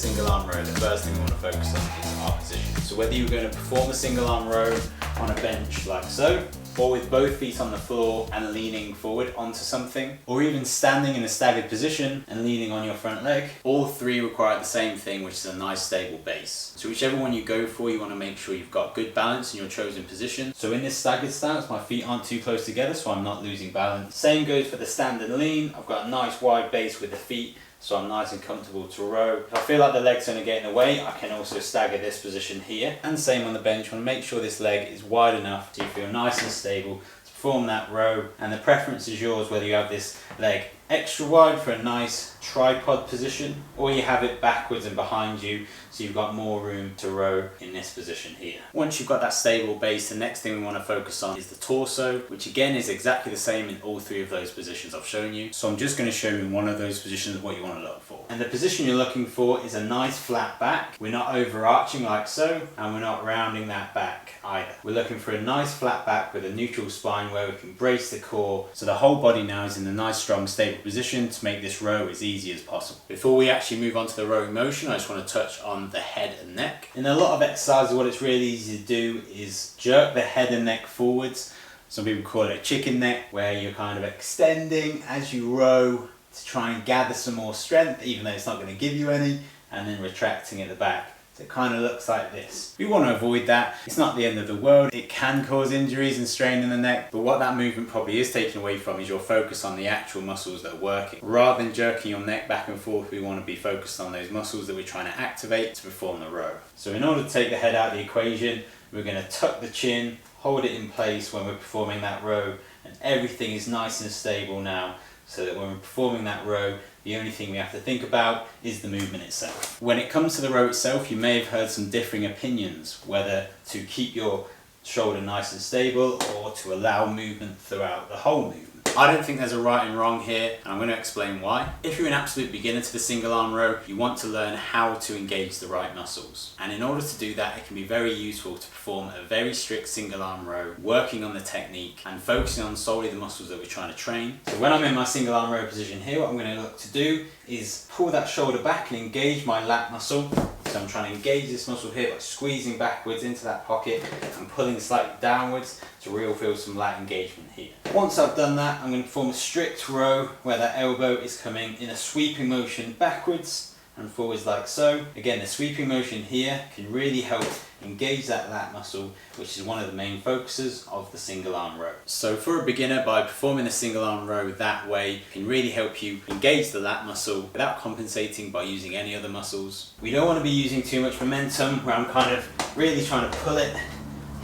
single arm row, the first thing we want to focus on is our position. So whether you're going to perform a single arm row on a bench like so, or with both feet on the floor and leaning forward onto something, or even standing in a staggered position and leaning on your front leg, all three require the same thing, which is a nice stable base. So whichever one you go for, you want to make sure you've got good balance in your chosen position. So in this staggered stance, my feet aren't too close together, so I'm not losing balance. Same goes for the stand and lean. I've got a nice wide base with the feet, so I'm nice and comfortable to row. If I feel like the leg's going to get in the way, I can also stagger this position here. And same on the bench. I want to make sure this leg is wide enough so you feel nice and stable to perform that row. And the preference is yours whether you have this leg extra wide for a nice tripod position, or you have it backwards and behind you so you've got more room to row in this position here. Once you've got that stable base, the next thing we want to focus on is the torso, which again is exactly the same in all three of those positions I've shown you. So I'm just going to show you in one of those positions what you want to look for. And the position you're looking for is a nice flat back. We're not overarching like so, and we're not rounding that back either. We're looking for a nice flat back with a neutral spine where we can brace the core so the whole body now is in a nice strong stable position to make this row as easy as possible. Before we actually move on to the rowing motion, I just want to touch on the head and neck. In a lot of exercises, what it's really easy to do is jerk the head and neck forwards. Some people call it a chicken neck, where you're kind of extending as you row to try and gather some more strength, even though it's not going to give you any, and then retracting at the back. So it kind of looks like this. We want to avoid that. It's not the end of the world. It can cause injuries and strain in the neck, but what that movement probably is taken away from is your focus on the actual muscles that are working. Rather than jerking your neck back and forth, we want to be focused on those muscles that we're trying to activate to perform the row. So in order to take the head out of the equation, we're going to tuck the chin, hold it in place when we're performing that row, and everything is nice and stable now, so that when we're performing that row, the only thing we have to think about is the movement itself. When it comes to the row itself, you may have heard some differing opinions, whether to keep your shoulder nice and stable or to allow movement throughout the whole movement. I don't think there's a right and wrong here, and I'm going to explain why. If you're an absolute beginner to the single arm row, you want to learn how to engage the right muscles. And in order to do that, it can be very useful to perform a very strict single arm row, working on the technique and focusing on solely the muscles that we're trying to train. So when I'm in my single arm row position here, what I'm going to look to do is pull that shoulder back and engage my lat muscle. So I'm trying to engage this muscle here by squeezing backwards into that pocket and pulling slightly downwards to really feel some lat engagement here. Once I've done that, I'm going to perform a strict row where that elbow is coming in a sweeping motion backwards and forwards like so. Again, the sweeping motion here can really help engage that lat muscle, which is one of the main focuses of the single arm row. So for a beginner, by performing the single arm row that way, can really help you engage the lat muscle without compensating by using any other muscles. We don't want to be using too much momentum where I'm kind of really trying to pull it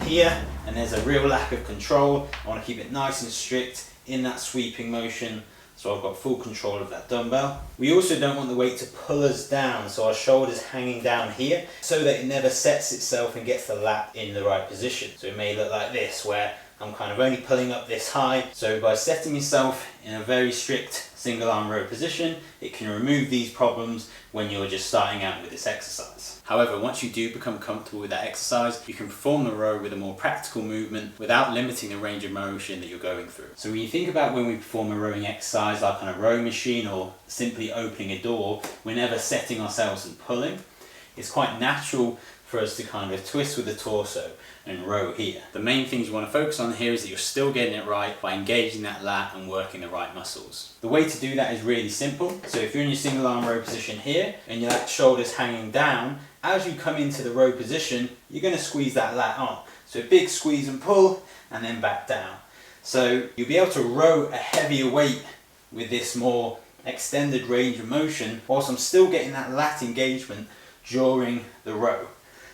here and there's a real lack of control. I want to keep it nice and strict in that sweeping motion, so I've got full control of that dumbbell. We also don't want the weight to pull us down, so our shoulder's hanging down here, so that it never sets itself and gets the lat in the right position. So it may look like this, where I'm kind of only pulling up this high. So by setting yourself in a very strict single arm row position, it can remove these problems when you're just starting out with this exercise. However, once you do become comfortable with that exercise, you can perform the row with a more practical movement without limiting the range of motion that you're going through. So when you think about when we perform a rowing exercise, like on a rowing machine or simply opening a door, we're never setting ourselves and pulling. It's quite natural for us to kind of twist with the torso and row here. The main things you want to focus on here is that you're still getting it right by engaging that lat and working the right muscles. The way to do that is really simple. So if you're in your single arm row position here and your lat shoulder's hanging down, as you come into the row position, you're going to squeeze that lat on. So a big squeeze and pull and then back down. So you'll be able to row a heavier weight with this more extended range of motion whilst I'm still getting that lat engagement during the row.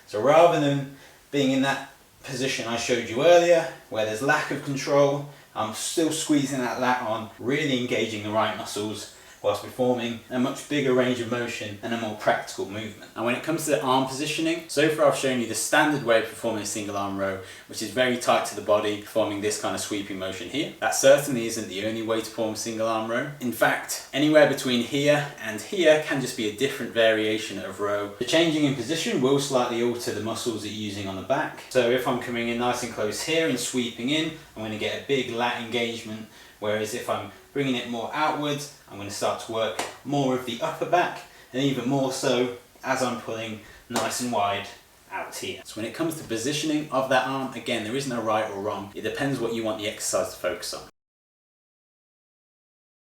So rather than being in that position I showed you earlier, where there's lack of control, I'm still squeezing that lat on, really engaging the right muscles whilst performing a much bigger range of motion and a more practical movement. And when it comes to the arm positioning, so far I've shown you the standard way of performing a single arm row, which is very tight to the body, performing this kind of sweeping motion here. That certainly isn't the only way to perform a single arm row. In fact, anywhere between here and here can just be a different variation of row. The changing in position will slightly alter the muscles that you're using on the back. So if I'm coming in nice and close here and sweeping in, I'm going to get a big lat engagement, whereas if I'm bringing it more outwards, I'm going to start to work more of the upper back, and even more so as I'm pulling nice and wide out here. So when it comes to positioning of that arm, again, there isn't a right or wrong. It depends what you want the exercise to focus on.